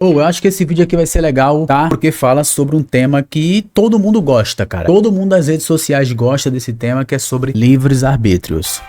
Eu acho que esse vídeo aqui vai ser legal, tá? Porque fala sobre um tema que todo mundo gosta, cara. Todo mundo das redes sociais gosta desse tema, que é sobre livres arbítrios.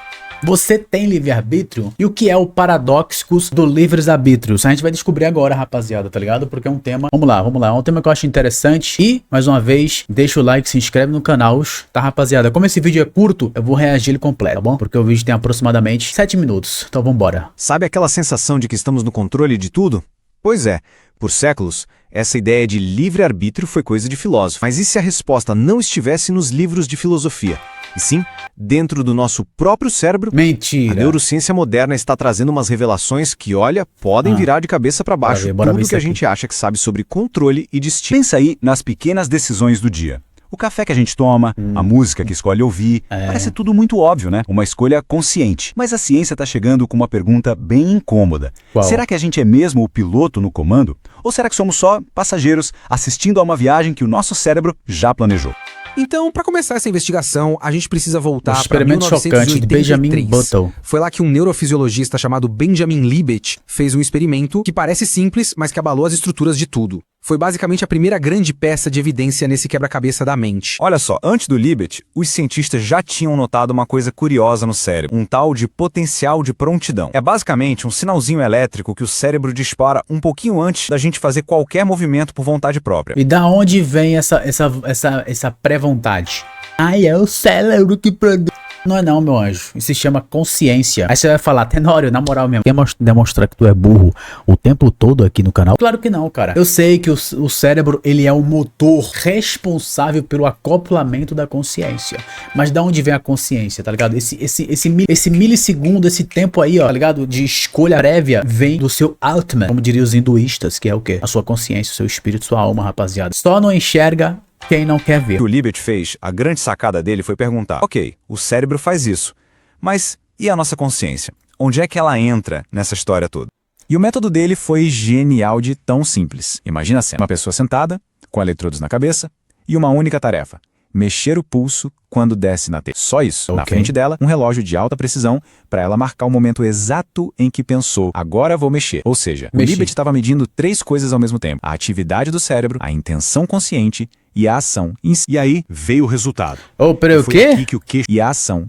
Você tem livre-arbítrio? E o que é o paradoxo do livres-arbítrios? A gente vai descobrir agora, rapaziada, tá ligado? Porque é um tema... Vamos lá. É um tema que eu acho interessante. E, mais uma vez, deixa o like, se inscreve no canal, tá, rapaziada? Como esse vídeo é curto, eu vou reagir ele completo, tá bom? Porque o vídeo tem aproximadamente 7 minutos. Então, vambora. Sabe aquela sensação de que estamos no controle de tudo? Pois é, por séculos, essa ideia de livre-arbítrio foi coisa de filósofo. Mas e se a resposta não estivesse nos livros de filosofia? E sim, dentro do nosso próprio cérebro? Mentira! A neurociência moderna está trazendo umas revelações que, olha, podem virar de cabeça para baixo bora ver tudo isso que a aqui. gente acha que sabe sobre controle e destino. Pensa aí nas pequenas decisões do dia. O café que a gente toma, a música que escolhe ouvir, parece tudo muito óbvio, né? Uma escolha consciente. Mas a ciência está chegando com uma pergunta bem incômoda. Qual? Será que a gente é mesmo o piloto no comando? Ou será que somos só passageiros assistindo a uma viagem que o nosso cérebro já planejou? Então, para começar essa investigação, a gente precisa voltar para Experimento chocante de Benjamin 1983. Button. Foi lá que um neurofisiologista chamado Benjamin Libet fez um experimento que parece simples, mas que abalou as estruturas de tudo. Foi basicamente a primeira grande peça de evidência nesse quebra-cabeça da mente. Olha só, antes do Libet, os cientistas já tinham notado uma coisa curiosa no cérebro, um tal de potencial de prontidão. É basicamente um sinalzinho elétrico que o cérebro dispara um pouquinho antes da gente fazer qualquer movimento por vontade própria. E da onde vem essa pré-vontade? Ai, é o cérebro que produz. Não é não, meu anjo. Isso se chama consciência. Aí você vai falar, Tenório, na moral mesmo, quer demonstrar que tu é burro o tempo todo aqui no canal? Claro que não, cara. Eu sei que o cérebro, ele é o motor responsável pelo acoplamento da consciência. Mas da onde vem a consciência, tá ligado? Esse milissegundo, esse tempo aí, ó, tá ligado? De escolha prévia, vem do seu Atman, como diriam os hinduístas, que é o quê? A sua consciência, o seu espírito, sua alma, rapaziada. Só não enxerga quem não quer ver. O que o Libet fez, a grande sacada dele foi perguntar, ok, o cérebro faz isso, mas e a nossa consciência? Onde é que ela entra nessa história toda? E o método dele foi genial de tão simples. Imagina a cena, uma pessoa sentada, com eletrodos na cabeça, e uma única tarefa, mexer o pulso quando desce na tela. Só isso. Na frente dela, um relógio de alta precisão para ela marcar o momento exato em que pensou, agora vou mexer. Ou seja, o Libet estava medindo 3 coisas ao mesmo tempo. A atividade do cérebro, a intenção consciente e a ação. E aí veio o resultado. Ô, peraí, o quê? Aqui que o queixo e a ação.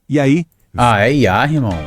E aí... Ah, é IA, irmão.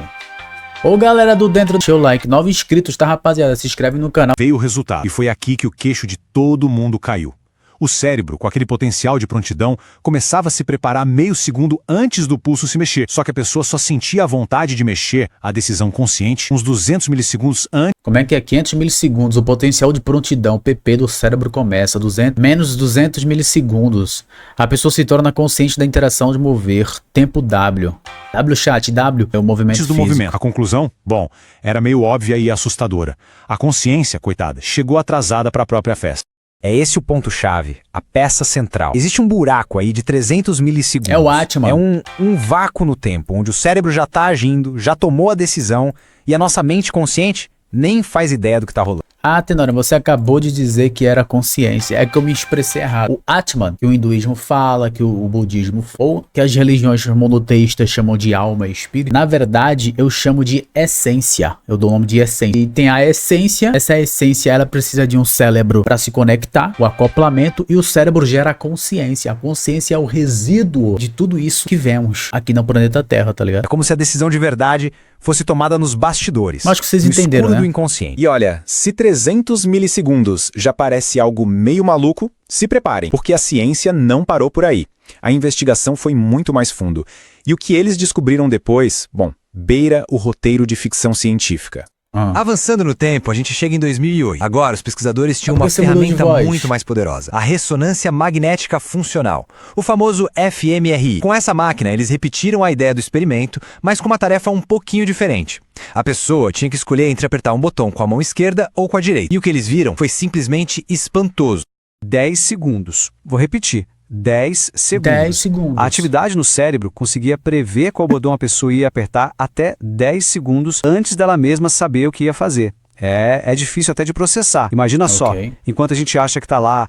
Ô, galera do dentro, deixa o like. 9 inscritos, tá, rapaziada? Se inscreve no canal. Veio o resultado. E foi aqui que o queixo de todo mundo caiu. O cérebro, com aquele potencial de prontidão, começava a se preparar meio segundo antes do pulso se mexer. Só que a pessoa só sentia a vontade de mexer, a decisão consciente, uns 200 milissegundos antes. Como é que é 500 milissegundos? O potencial de prontidão, PP do cérebro começa, menos 200 milissegundos. A pessoa se torna consciente da interação de mover, tempo W. W chat, W é o movimento Antes do físico. movimento. A conclusão? Bom, era meio óbvia e assustadora. A consciência, coitada, chegou atrasada para a própria festa. É esse o ponto-chave, a peça central. Existe um buraco aí de 300 milissegundos. É o Atman. É um vácuo no tempo, onde o cérebro já está agindo, já tomou a decisão, e a nossa mente consciente nem faz ideia do que está rolando. Ah, Tenório, você acabou de dizer que era consciência. É que eu me expressei errado. O Atman, que o hinduísmo fala, que o budismo ou que as religiões monoteístas chamam de alma e espírito, na verdade, eu chamo de essência. Eu dou o nome de essência. E tem a essência. Essa essência, ela precisa de um cérebro para se conectar, o acoplamento, e o cérebro gera a consciência. A consciência é o resíduo de tudo isso que vemos aqui no planeta Terra, tá ligado? É como se a decisão de verdade fosse tomada nos bastidores. Acho que vocês no entenderam, escuro né? do inconsciente. E olha, se 300 milissegundos já parece algo meio maluco, se preparem, porque a ciência não parou por aí. A investigação foi muito mais fundo. E o que eles descobriram depois, bom, beira o roteiro de ficção científica. Avançando no tempo, a gente chega em 2008. Agora, os pesquisadores tinham uma você mudou de ferramenta voz. muito mais poderosa. A ressonância magnética funcional. O famoso fMRI. Com essa máquina, eles repetiram a ideia do experimento, mas com uma tarefa um pouquinho diferente. A pessoa tinha que escolher entre apertar um botão com a mão esquerda ou com a direita. E o que eles viram foi simplesmente espantoso. 10 segundos. Vou repetir. 10 segundos. 10 segundos. A atividade no cérebro conseguia prever qual botão a pessoa ia apertar até 10 segundos antes dela mesma saber o que ia fazer. É difícil até de processar. Imagina só, enquanto a gente acha que tá lá,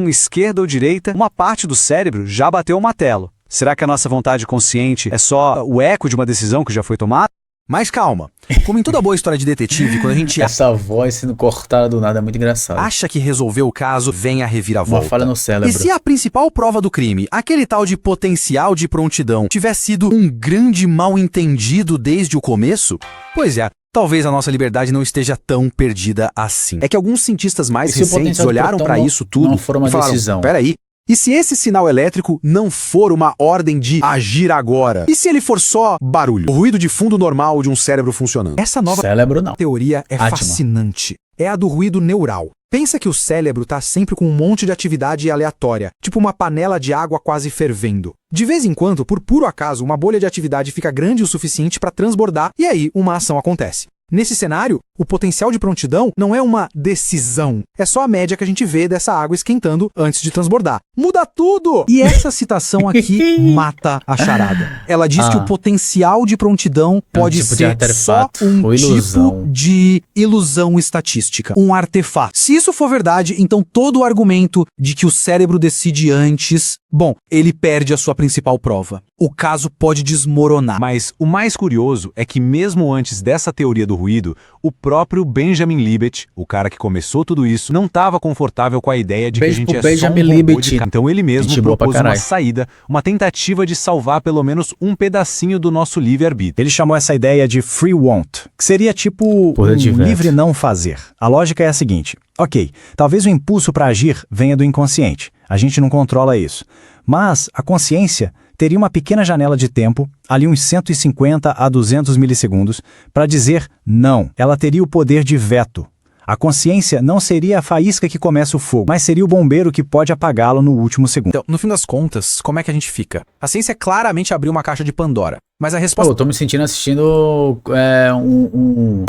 esquerda ou direita, uma parte do cérebro já bateu o martelo. Será que a nossa vontade consciente é só o eco de uma decisão que já foi tomada? Mas calma, como em toda boa história de detetive, quando a gente Essa voz sendo cortada do nada é muito engraçado. acha que resolveu o caso, vem a reviravolta. Uma falha no cérebro. E se a principal prova do crime, aquele tal de potencial de prontidão, tivesse sido um grande mal-entendido desde o começo? Pois é, talvez a nossa liberdade não esteja tão perdida assim. É que alguns cientistas mais E se o recentes potencial de olharam protão pra não- isso tudo não for uma e falaram, decisão? peraí, e se esse sinal elétrico não for uma ordem de agir agora? E se ele for só barulho? O ruído de fundo normal de um cérebro funcionando? Essa nova Cérebro não. teoria é Atma. fascinante. É a do ruído neural. Pensa que o cérebro tá sempre com um monte de atividade aleatória, tipo uma panela de água quase fervendo. De vez em quando, por puro acaso, uma bolha de atividade fica grande o suficiente para transbordar e aí uma ação acontece. Nesse cenário, o potencial de prontidão não é uma decisão, é só a média que a gente vê dessa água esquentando antes de transbordar. Muda tudo! E essa citação aqui mata a charada. Ela diz que o potencial de prontidão pode tipo de ser só artefato um ou ilusão. tipo de ilusão estatística, um artefato. Se isso for verdade, então todo o argumento de que o cérebro decide antes, bom, ele perde a sua principal prova. O caso pode desmoronar. Mas o mais curioso é que mesmo antes dessa teoria do ruído, o próprio Benjamin Libet, o cara que começou tudo isso, não estava confortável com a ideia de Beijo que a gente pro é só um Benjamin robô Libet. de Então ele mesmo Gente boa pra propôs uma caralho. saída, uma tentativa de salvar pelo menos um pedacinho do nosso livre-arbítrio. Ele chamou essa ideia de free want, que seria tipo Poder de veto. livre não fazer. A lógica é a seguinte: ok, talvez o impulso para agir venha do inconsciente, a gente não controla isso. Mas a consciência teria uma pequena janela de tempo, ali uns 150 a 200 milissegundos, para dizer não. Ela teria o poder de veto. A consciência não seria a faísca que começa o fogo, mas seria o bombeiro que pode apagá-lo no último segundo. Então, no fim das contas, como é que a gente fica? A ciência claramente abriu uma caixa de Pandora, mas a Pô, resposta eu tô me sentindo assistindo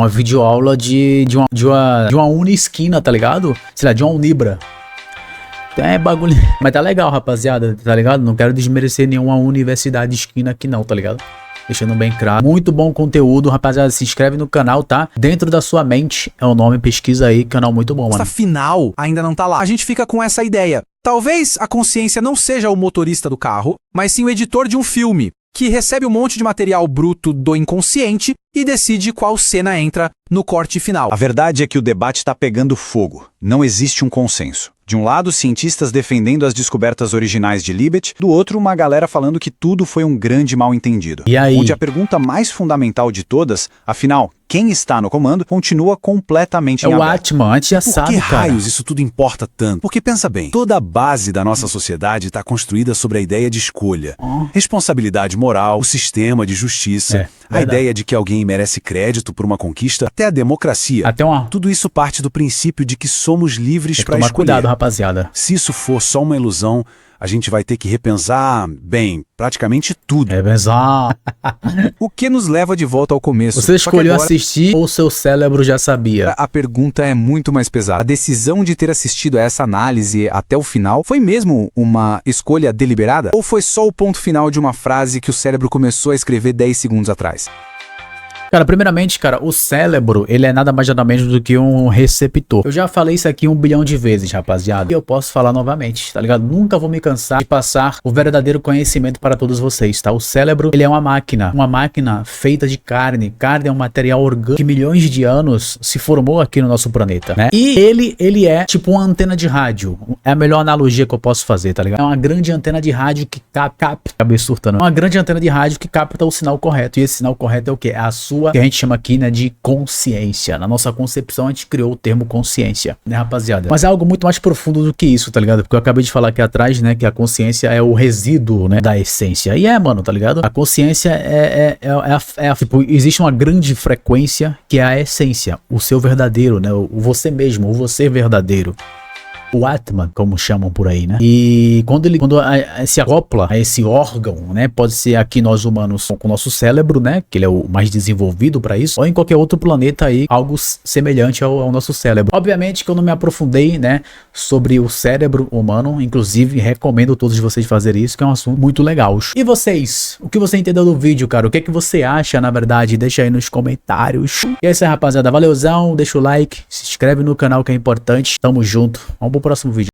uma videoaula de uma Unisquina, tá ligado? Sei lá, de uma Unibra. É bagulho. Mas tá legal, rapaziada, tá ligado? Não quero desmerecer nenhuma universidade esquina aqui não, tá ligado? Deixando bem claro. Muito bom conteúdo, rapaziada. Se inscreve no canal, tá? Dentro da sua mente é o nome, pesquisa aí. Canal muito bom, mano. final ainda não tá lá. A gente fica com essa ideia. Talvez a consciência não seja o motorista do carro, mas sim o editor de um filme, que recebe um monte de material bruto do inconsciente e decide qual cena entra no corte final. A verdade é que o debate está pegando fogo. Não existe um consenso. De um lado, cientistas defendendo as descobertas originais de Libet, do outro, uma galera falando que tudo foi um grande mal-entendido. E aí? Onde a pergunta mais fundamental de todas, afinal, quem está no comando, continua completamente É em o aberto. Atman, antes já Por sabe, que cara. raios isso tudo importa tanto? Porque pensa bem, toda a base da nossa sociedade está construída sobre a ideia de escolha. Responsabilidade moral, o sistema de justiça, É, a verdade. ideia de que alguém merece crédito por uma conquista, até a democracia. Até uma... Tudo isso parte do princípio de que somos livres Tem que para tomar escolher. cuidado, rapaziada. Se isso for só uma ilusão, a gente vai ter que repensar, bem, praticamente tudo. É bizarro. O que nos leva de volta ao começo. Você Só que escolheu agora assistir ou seu cérebro já sabia? a pergunta é muito mais pesada. A decisão de ter assistido a essa análise até o final foi mesmo uma escolha deliberada? Ou foi só o ponto final de uma frase que o cérebro começou a escrever 10 segundos atrás? Cara, primeiramente, cara, o cérebro, ele é nada mais nada menos do que um receptor. Eu já falei isso aqui 1 bilhão de vezes, rapaziada. E eu posso falar novamente, tá ligado? Nunca vou me cansar de passar o verdadeiro conhecimento para todos vocês, tá? O cérebro, ele é uma máquina feita de carne. Carne é um material orgânico que milhões de anos se formou aqui no nosso planeta, né? E ele é tipo uma antena de rádio. É a melhor analogia que eu posso fazer, tá ligado? É uma grande antena de rádio que capta, acabei surtando. É uma grande antena de rádio que capta o sinal correto. E esse sinal correto é o quê? É a sua, que a gente chama aqui, né, de consciência. Na nossa concepção, a gente criou o termo consciência, né, rapaziada? Mas é algo muito mais profundo do que isso, tá ligado? Porque eu acabei de falar aqui atrás, né, que a consciência é o resíduo, né, da essência. E mano, tá ligado? A consciência tipo, existe uma grande frequência que é a essência, o seu verdadeiro, né, o você mesmo, o você verdadeiro. O Atman, como chamam por aí, né? E quando se acopla a esse órgão, né? Pode ser aqui nós humanos com o nosso cérebro, né? Que ele é o mais desenvolvido para isso, ou em qualquer outro planeta aí, algo semelhante ao nosso cérebro. Obviamente que eu não me aprofundei, né? Sobre o cérebro humano, inclusive recomendo todos vocês fazerem isso, que é um assunto muito legal. E vocês? O que você entendeu do vídeo, cara? O que é que você acha, na verdade? Deixa aí nos comentários. E é isso aí, rapaziada. Valeuzão, deixa o like, se inscreve no canal que é importante. Tamo junto. Vamos pro próximo vídeo.